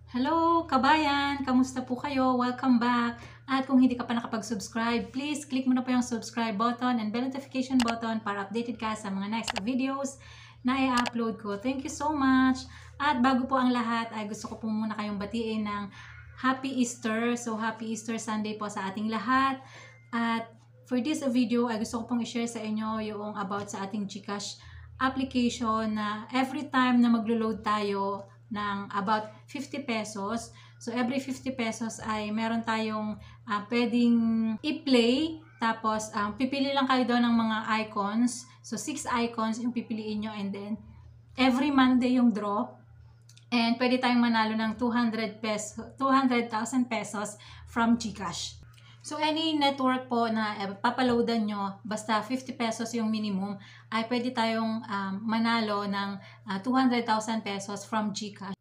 Hello, kabayan! Kamusta po kayo? Welcome back! At kung hindi ka pa nakapag-subscribe, please click mo na po yung subscribe button and bell notification button para updated ka sa mga next videos na i-upload ko. Thank you so much! At bago po ang lahat, ay gusto ko po muna kayong batiin ng Happy Easter. So, Happy Easter Sunday po sa ating lahat. At for this video, ay gusto ko pong i-share sa inyo yung about sa ating GCash application na every time na maglo-load tayo ng about 50 pesos. So, every 50 pesos ay meron tayong pwedeng i-play. Tapos, pipili lang kayo doon ng mga icons. So, 6 icons yung pipiliin nyo. And then, every Monday yung draw. And pwede tayong manalo ng 200,000 pesos from GCash. So, any network po na papaloadan nyo, basta 50 pesos yung minimum, ay pwede tayong manalo ng 200,000 pesos from GCash.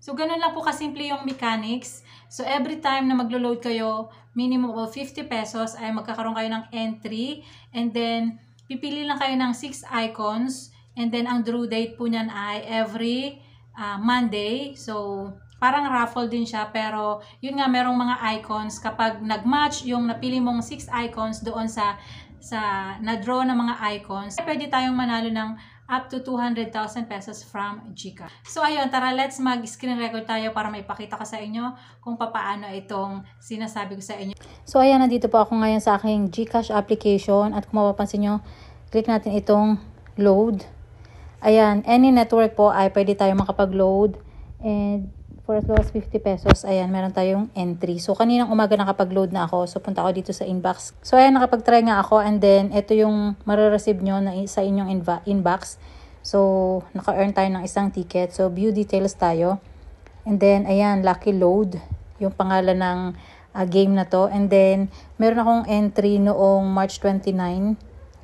So, ganun lang po kasimple yung mechanics. So, every time na maglo-load kayo, minimum of 50 pesos ay magkakaroon kayo ng entry. And then, pipili lang kayo ng 6 icons. And then, ang draw date po niyan ay every Monday. So, parang raffle din siya, pero yun nga, merong mga icons. Kapag nag-match yung napili mong 6 icons doon sa na-draw na mga icons, pwede tayong manalo ng up to 200,000 pesos from GCash. So ayun, tara, let's mag-screen record tayo para maipakita ko sa inyo kung paano itong sinasabi ko sa inyo. So ayan, nandito po ako ngayon sa aking GCash application at kung mapapansin nyo, click natin itong load. Ayan, any network po ay pwede tayong makapag-load and for as low as 50 pesos, ayan, meron tayong entry. So, kaninang umaga nakapag-load na ako. So, punta ako dito sa inbox. So, ayan, nakapag-try nga ako. And then, ito yung marireceive nyo na sa inyong inbox. So, naka-earn tayo ng isang ticket. So, view details tayo. And then, ayan, lucky load. Yung pangalan ng game na to. And then, meron akong entry noong March 29.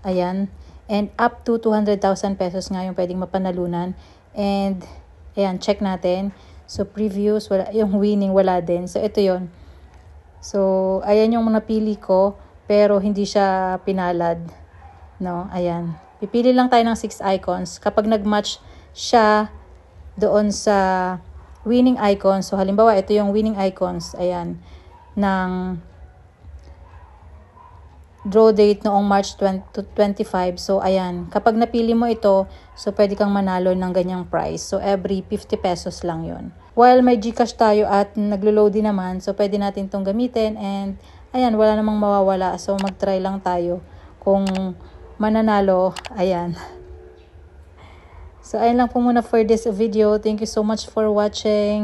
Ayan. And up to 200,000 pesos nga yung pwedeng mapanalunan. And, ayan, check natin. So, previews, wala, yung winning, wala din. So, ito yon. So, ayan yung napili ko, pero hindi siya pinalad. No, ayan. Pipili lang tayo ng 6 icons. Kapag nag-match siya doon sa winning icons, so halimbawa, ito yung winning icons, ayan, ng draw date noong March 25. So, ayan. Kapag napili mo ito, so pwede kang manalo ng ganyang price. So, every 50 pesos lang yon. While may GCash tayo at naglo-load din naman, so pwede natin itong gamitin. And, ayan, wala namang mawawala. So, mag-try lang tayo kung mananalo. Ayan. So, ayan lang po muna for this video. Thank you so much for watching.